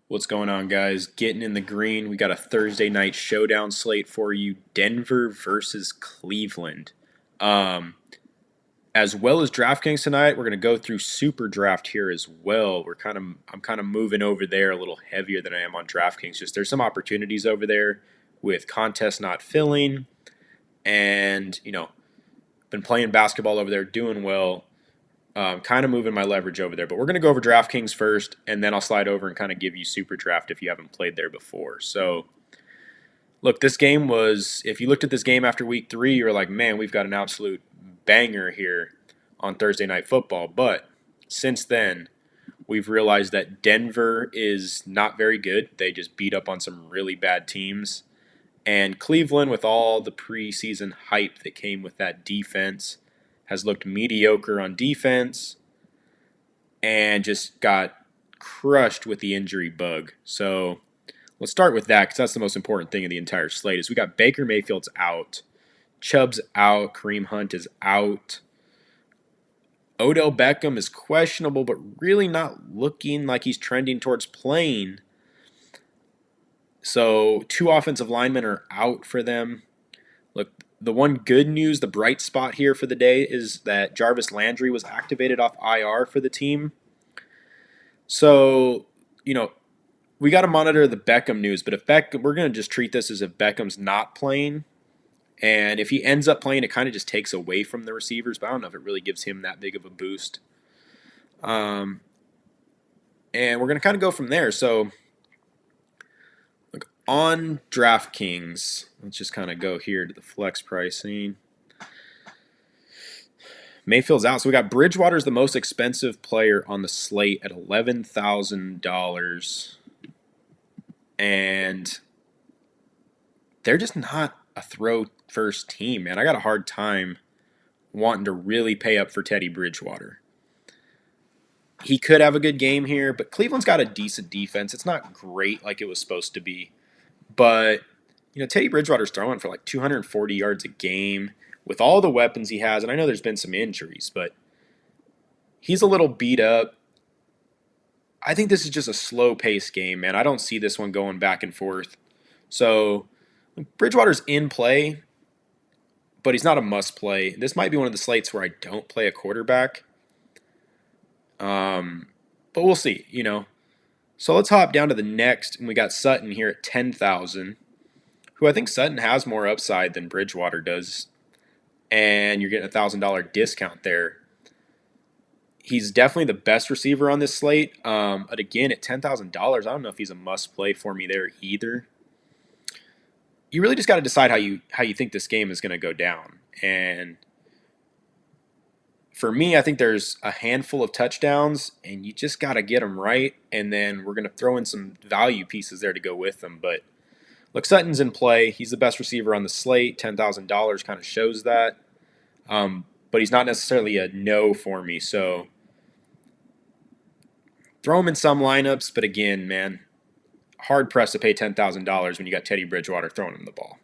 What's going on, guys? Getting in the green. We got a Thursday night showdown slate for you. Denver versus Cleveland. Um, as well as Draft Kings tonight, we're going to go through SuperDraft here as well. I'm kind of moving over there a little heavier than I am on Draft Kings. Just there's some opportunities over there with contests not filling, and been playing basketball over there, doing well. Kind of moving my leverage over there. But we're going to go over DraftKings first, and then I'll slide over and kind of give you Super Draft if you haven't played there before. So, look, this game was, if you looked at this game after week 3, you were like, man, we've got an absolute banger here on Thursday Night Football. But since then, we've realized that Denver is not very good. They just beat up on some really bad teams. And Cleveland, with all the preseason hype that came with that defense, has looked mediocre on defense and just got crushed with the injury bug. So let's start with that because that's the most important thing of the entire slate. Is we got Baker Mayfield's out, Chubb's out, Kareem Hunt is out. Odell Beckham is questionable, but really not looking like he's trending towards playing. So 2 offensive linemen are out for them. Look, the one good news, the bright spot here for the day is that Jarvis Landry was activated off IR for the team. So, we got to monitor the Beckham news, but if we're going to just treat this as if Beckham's not playing. And if he ends up playing, it kind of just takes away from the receivers, but I don't know if it really gives him that big of a boost. And we're going to kind of go from there. So, on DraftKings, let's just kind of go here to the flex pricing. Mayfield's out. So we got Bridgewater's the most expensive player on the slate at $11,000. And they're just not a throw first team, man. I got a hard time wanting to really pay up for Teddy Bridgewater. He could have a good game here, but Cleveland's got a decent defense. It's not great like it was supposed to be. But, Teddy Bridgewater's throwing for like 240 yards a game with all the weapons he has. And I know there's been some injuries, but he's a little beat up. I think this is just a slow-paced game, man. I don't see this one going back and forth. So, Bridgewater's in play, but he's not a must-play. This might be one of the slates where I don't play a quarterback. But we'll see, So let's hop down to the next, and we got Sutton here at $10,000, who I think Sutton has more upside than Bridgewater does, and you're getting a $1,000 discount there. He's definitely the best receiver on this slate, but again, at $10,000, I don't know if he's a must-play for me there either. You really just got to decide how you think this game is going to go down, and for me, I think there's a handful of touchdowns, and you just got to get them right, and then we're going to throw in some value pieces there to go with them. But look, Sutton's in play. He's the best receiver on the slate. $10,000 kind of shows that. But he's not necessarily a no for me, so throw him in some lineups. But again, man, hard-pressed to pay $10,000 when you got Teddy Bridgewater throwing him the ball.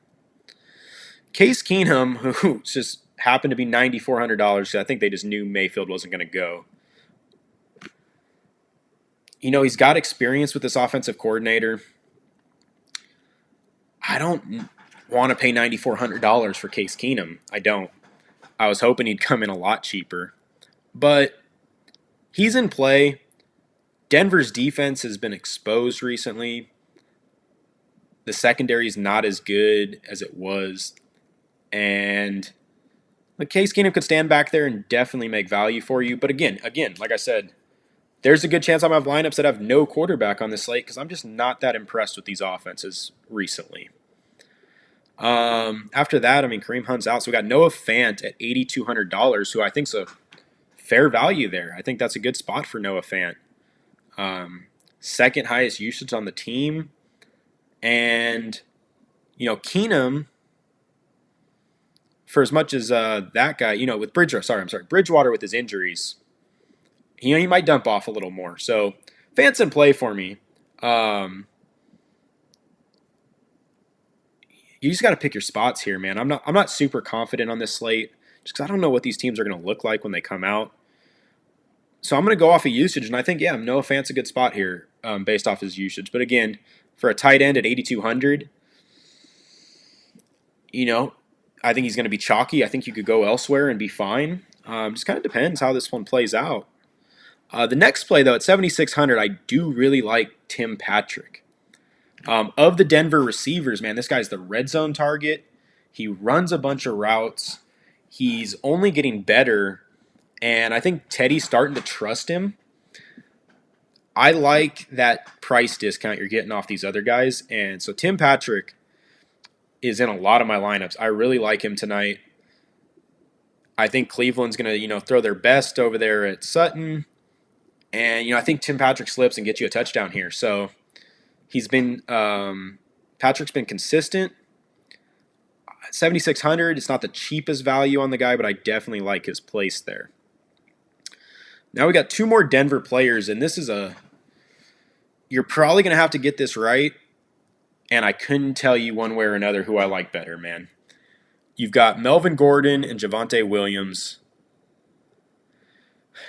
Case Keenum, who's just happened to be $9,400 because I think they just knew Mayfield wasn't going to go. He's got experience with this offensive coordinator. I don't want to pay $9,400 for Case Keenum. I don't. I was hoping he'd come in a lot cheaper. But he's in play. Denver's defense has been exposed recently. The secondary is not as good as it was. And Case Keenum could stand back there and definitely make value for you. But again, like I said, there's a good chance I'm going to have lineups that have no quarterback on this slate because I'm just not that impressed with these offenses recently. After that, Kareem Hunt's out. So we got Noah Fant at $8,200, who I think's a fair value there. I think that's a good spot for Noah Fant. Second highest usage on the team. And, Keenum, for as much as that guy, with Bridgewater with his injuries, he might dump off a little more. So Fant's in play for me. You just got to pick your spots here, man. I'm not super confident on this slate just because I don't know what these teams are going to look like when they come out. So I'm going to go off of usage, and I think, Noah Fant's a good spot here. based off his usage. But again, for a tight end at 8,200, I think he's going to be chalky. I think you could go elsewhere and be fine. Just kind of depends how this one plays out. The next play, though, at 7,600, I do really like Tim Patrick. Of the Denver receivers, man, this guy's the red zone target. He runs a bunch of routes. He's only getting better, and I think Teddy's starting to trust him. I like that price discount you're getting off these other guys, and so Tim Patrick is in a lot of my lineups. I really like him tonight. I think Cleveland's going to, throw their best over there at Sutton, and I think Tim Patrick slips and gets you a touchdown here. So he's been Patrick's been consistent. 7,600. It's not the cheapest value on the guy, but I definitely like his place there. Now we got two more Denver players, and this is you're probably going to have to get this right, and I couldn't tell you one way or another who I like better, man. You've got Melvin Gordon and Javonte Williams.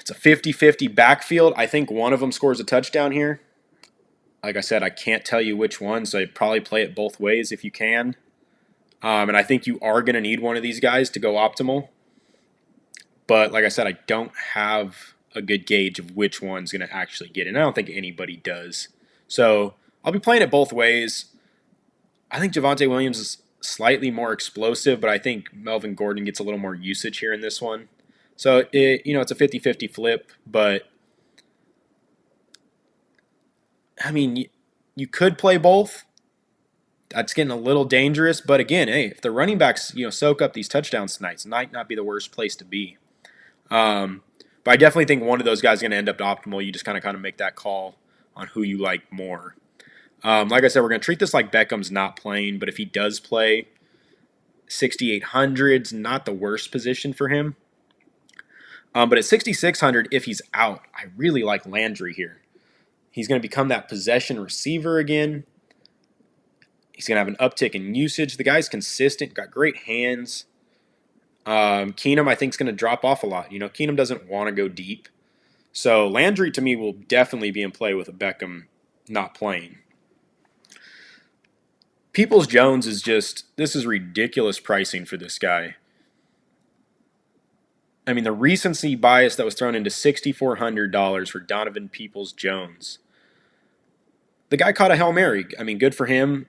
It's a 50-50 backfield. I think one of them scores a touchdown here. Like I said, I can't tell you which one, so I'd probably play it both ways if you can. And I think you are going to need one of these guys to go optimal. But like I said, I don't have a good gauge of which one's going to actually get in. I don't think anybody does. So I'll be playing it both ways. I think Javonte Williams is slightly more explosive, but I think Melvin Gordon gets a little more usage here in this one. So, it's a 50-50 flip, but I mean, you could play both. That's getting a little dangerous, but again, hey, if the running backs, soak up these touchdowns tonight, it might not be the worst place to be. But I definitely think one of those guys is going to end up optimal. You just kind of make that call on who you like more. Like I said, we're going to treat this like Beckham's not playing, but if he does play, 6,800's not the worst position for him. But at 6,600, if he's out, I really like Landry here. He's going to become that possession receiver again. He's going to have an uptick in usage. The guy's consistent, got great hands. Keenum, I think, is going to drop off a lot. Keenum doesn't want to go deep. So Landry, to me, will definitely be in play with a Beckham not playing. Peoples-Jones this is ridiculous pricing for this guy. I mean, the recency bias that was thrown into $6,400 for Donovan Peoples-Jones. The guy caught a Hail Mary. I mean, good for him.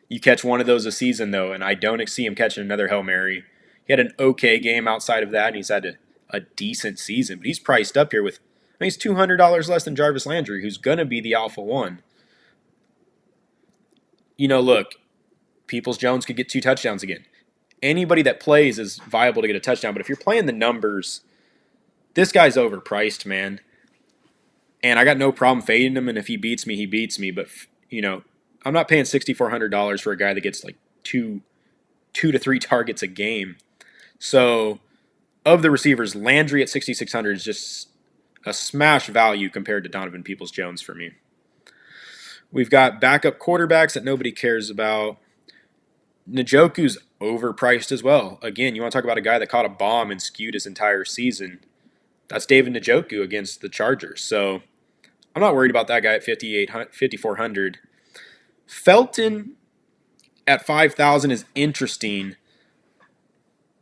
You catch one of those a season, though, and I don't see him catching another Hail Mary. He had an okay game outside of that, and he's had a decent season. But he's priced up here with, he's $200 less than Jarvis Landry, who's going to be the alpha one. Look, Peoples-Jones could get 2 touchdowns again. Anybody that plays is viable to get a touchdown, but if you're playing the numbers, this guy's overpriced, man. And I got no problem fading him, and if he beats me, he beats me. But, I'm not paying $6,400 for a guy that gets like two to three targets a game. So, of the receivers, Landry at 6,600 is just a smash value compared to Donovan Peoples-Jones for me. We've got backup quarterbacks that nobody cares about. Njoku's overpriced as well. Again, you want to talk about a guy that caught a bomb and skewed his entire season. That's David Njoku against the Chargers. So I'm not worried about that guy at 5,400. Felton at 5,000 is interesting.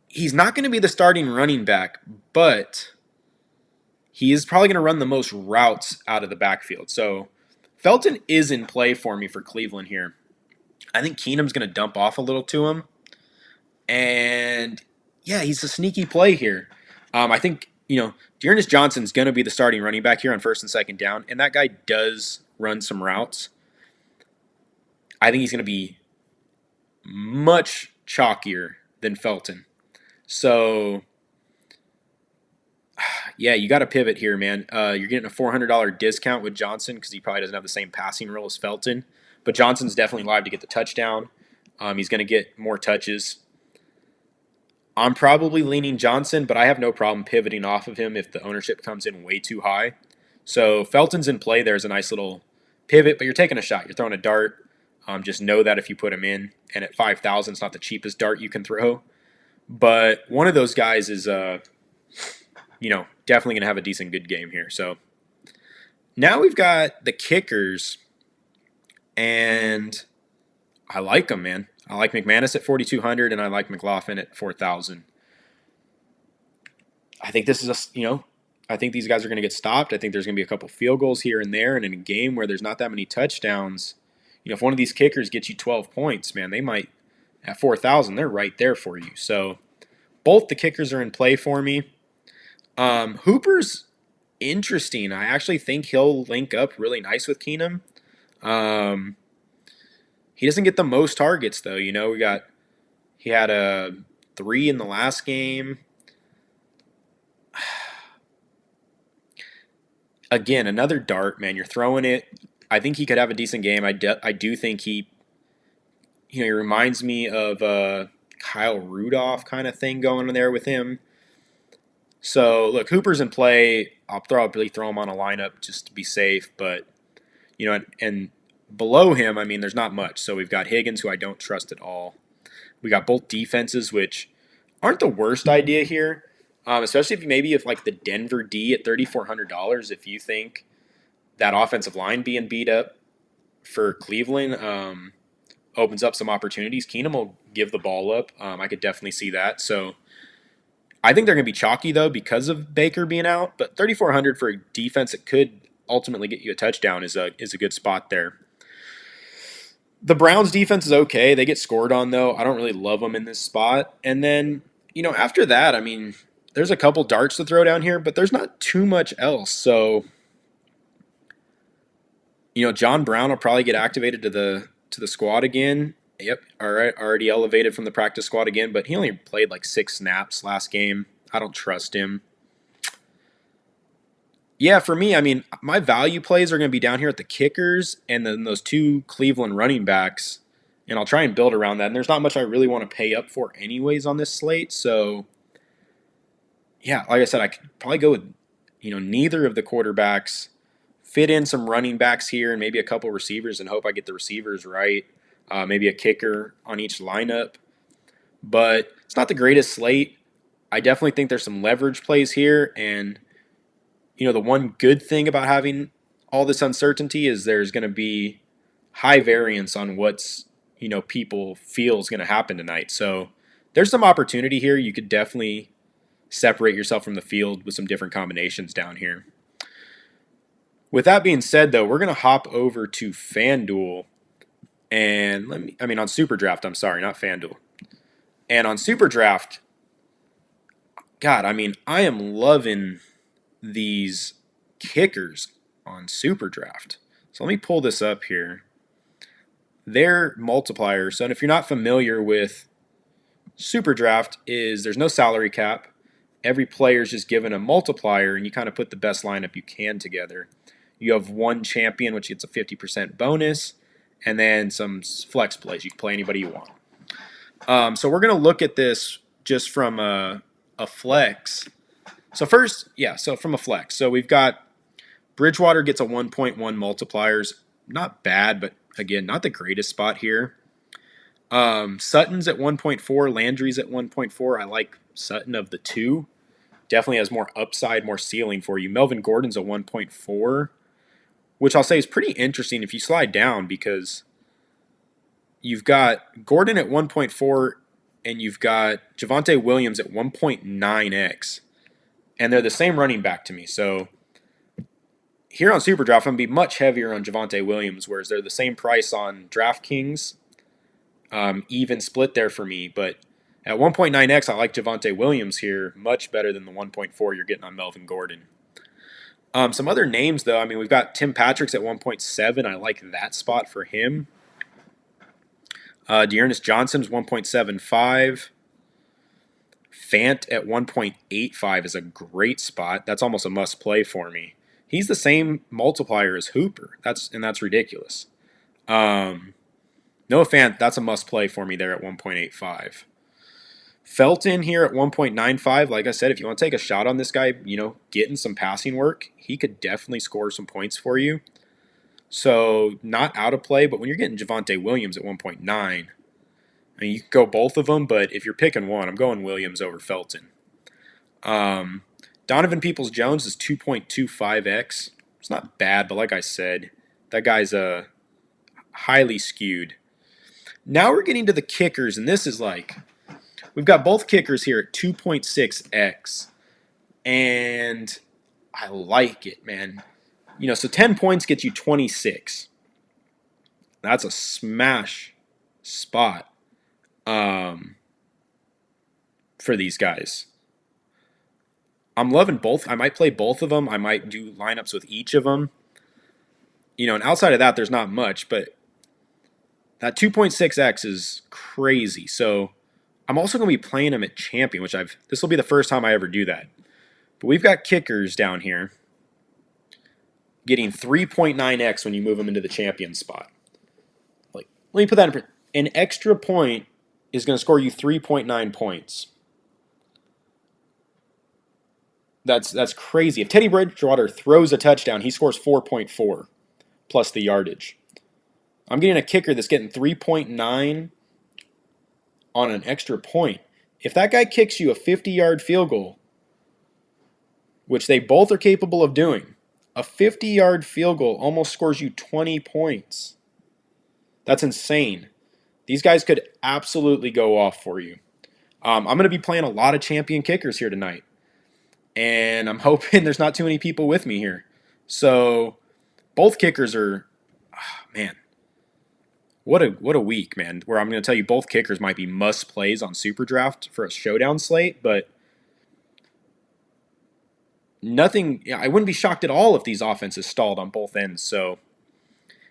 He's not going to be the starting running back, but he is probably going to run the most routes out of the backfield. So Felton is in play for me for Cleveland here. I think Keenum's going to dump off a little to him. And, yeah, he's a sneaky play here. I think, Dearness Johnson's going to be the starting running back here on first and second down, and that guy does run some routes. I think he's going to be much chalkier than Felton. So, yeah, you got to pivot here, man. You're getting a $400 discount with Johnson because he probably doesn't have the same passing role as Felton. But Johnson's definitely live to get the touchdown. He's going to get more touches. I'm probably leaning Johnson, but I have no problem pivoting off of him if the ownership comes in way too high. So Felton's in play. There's a nice little pivot, but you're taking a shot. You're throwing a dart. Just know that if you put him in, and at 5,000, it's not the cheapest dart you can throw. But one of those guys is, definitely going to have a decent good game here. So Now we've got the kickers, and I like them, man. I like McManus at 4,200, and I like McLaughlin at 4,000. I think this is I think these guys are going to get stopped. I think there's going to be a couple field goals here and there, and in a game where there's not that many touchdowns, if one of these kickers gets you 12 points, man, they might at 4,000, they're right there for you. So both the kickers are in play for me. Hooper's interesting. I actually think he'll link up really nice with Keenum. He doesn't get the most targets though. He had a 3 in the last game. Again, another dart, man. You're throwing it. I think he could have a decent game. I do think he reminds me of Kyle Rudolph kind of thing going on there with him. So look, Hooper's in play. I'll probably throw him on a lineup just to be safe, but and below him, I mean, there's not much. So we've got Higgins, who I don't trust at all. We got both defenses, which aren't the worst idea here, especially if like the Denver D at $3,400. If you think that offensive line being beat up for Cleveland opens up some opportunities, Keenum will give the ball up. I could definitely see that. So I think they're going to be chalky though because of Baker being out. But 3,400 for a defense that could ultimately get you a touchdown is a good spot there. The Browns defense is okay. They get scored on, though. I don't really love them in this spot. And then, after that, I mean, there's a couple darts to throw down here, but there's not too much else. So, John Brown will probably get activated to the squad again. Yep, all right, already elevated from the practice squad again, but he only played like 6 snaps last game. I don't trust him. Yeah, for me, I mean, my value plays are going to be down here at the kickers and then those 2 Cleveland running backs, and I'll try and build around that. And there's not much I really want to pay up for anyways on this slate. So, yeah, like I said, I could probably go with, neither of the quarterbacks, fit in some running backs here and maybe a couple receivers and hope I get the receivers right. Maybe a kicker on each lineup. But it's not the greatest slate. I definitely think there's some leverage plays here, and the one good thing about having all this uncertainty is there's going to be high variance on what's, people feel is going to happen tonight. So there's some opportunity here. You could definitely separate yourself from the field with some different combinations down here. With that being said, though, we're going to hop over to FanDuel and on SuperDraft, I'm sorry, not FanDuel. And on SuperDraft, God, I mean, I am loving these kickers on SuperDraft. So let me pull this up here. Their multiplier. So if you're not familiar with SuperDraft, there's no salary cap. Every player is just given a multiplier, and you kind of put the best lineup you can together. You have one champion, which gets a 50% bonus, and then some flex plays. You can play anybody you want. So we're going to look at this just from a flex. So from a flex. So we've got Bridgewater gets a 1.1 multipliers. Not bad, but again, not the greatest spot here. Sutton's at 1.4. Landry's at 1.4. I like Sutton of the 2. Definitely has more upside, more ceiling for you. Melvin Gordon's a 1.4, which I'll say is pretty interesting if you slide down because you've got Gordon at 1.4 and you've got Javonte Williams at 1.9x. And they're the same running back to me. So here on SuperDraft, I'm going to be much heavier on Javonte Williams, whereas they're the same price on Draft Kings. Even split there for me. But at 1.9x, I like Javonte Williams here much better than the 1.4 you're getting on Melvin Gordon. Some other names, though. I mean, we've got Tim Patrick's at 1.7. I like that spot for him. Dearness Johnson's 1.75. Fant at 1.85 is a great spot. That's almost a must play for me. He's the same multiplier as Hooper. That's ridiculous. Noah Fant, that's a must play for me there at 1.85. Felton here at 1.95. Like I said, if you want to take a shot on this guy, getting some passing work, he could definitely score some points for you. So not out of play, but when you're getting Javonte Williams at 1.9, I mean, you can go both of them, but if you're picking one, I'm going Williams over Felton. Donovan Peoples-Jones is 2.25x, It's not bad, but like I said, that guy's highly skewed. Now we're getting to the kickers, and this is like, we've got both kickers here at 2.6x, and I like it, man. So 10 points gets you 26. That's a smash spot for these guys. I'm loving both. I might play both of them. I might do lineups with each of them. And outside of that, there's not much, but that 2.6x is crazy. So I'm also going to be playing them at champion, which this will be the first time I ever do that. But we've got kickers down here getting 3.9x when you move them into the champion spot. Like, let me put that in. An extra point is going to score you 3.9 points. That's crazy. If Teddy Bridgewater throws a touchdown, he scores 4.4 plus the yardage. I'm getting a kicker that's getting 3.9 on an extra point. If that guy kicks you a 50-yard field goal, which they both are capable of doing, a 50-yard field goal almost scores you 20 points. That's insane. These guys could absolutely go off for you. I'm going to be playing a lot of champion kickers here tonight. And I'm hoping there's not too many people with me here. So both kickers are, man, what a week, man. Where I'm going to tell you both kickers might be must plays on SuperDraft for a showdown slate, but nothing. I wouldn't be shocked at all if these offenses stalled on both ends. So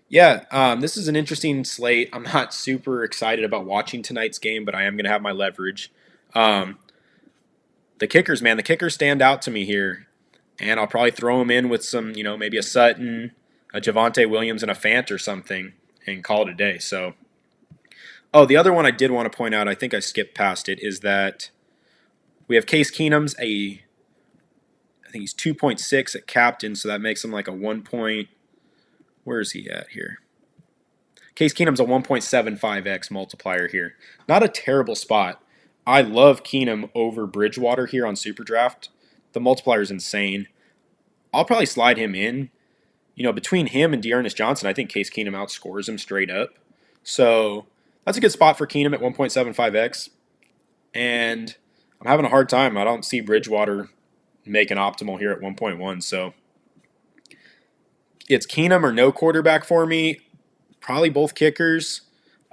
yeah, this is an interesting slate. I'm not super excited about watching tonight's game, but I am going to have my leverage. The kickers, man, the kickers stand out to me here. And I'll probably throw them in with some, maybe a Sutton, a Javonte Williams, and a Fant or something and call it a day. So, the other one I did want to point out, I think I skipped past it, is that we have Case Keenum's I think he's 2.6 at captain, so that makes him like a 1 point. Where is he at here? Case Keenum's a 1.75x multiplier here. Not a terrible spot. I love Keenum over Bridgewater here on SuperDraft. The multiplier is insane. I'll probably slide him in. Between him and Dearness Johnson, I think Case Keenum outscores him straight up. So that's a good spot for Keenum at 1.75x. And I'm having a hard time. I don't see Bridgewater making optimal here at 1.1. So it's Keenum or no quarterback for me. Probably both kickers.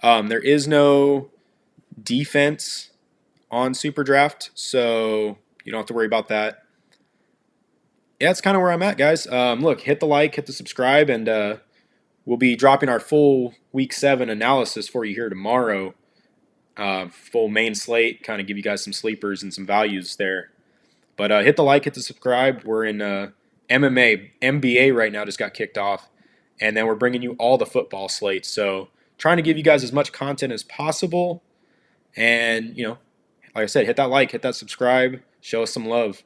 There is no defense on SuperDraft, so you don't have to worry about that. Yeah, that's kind of where I'm at, guys. Look, hit the like, hit the subscribe, and we'll be dropping our full Week 7 analysis for you here tomorrow. Full main slate, kind of give you guys some sleepers and some values there. But hit the like, hit the subscribe. We're in MMA, NBA right now just got kicked off, and then we're bringing you all the football slates. So trying to give you guys as much content as possible, and like I said, hit that like, hit that subscribe, show us some love.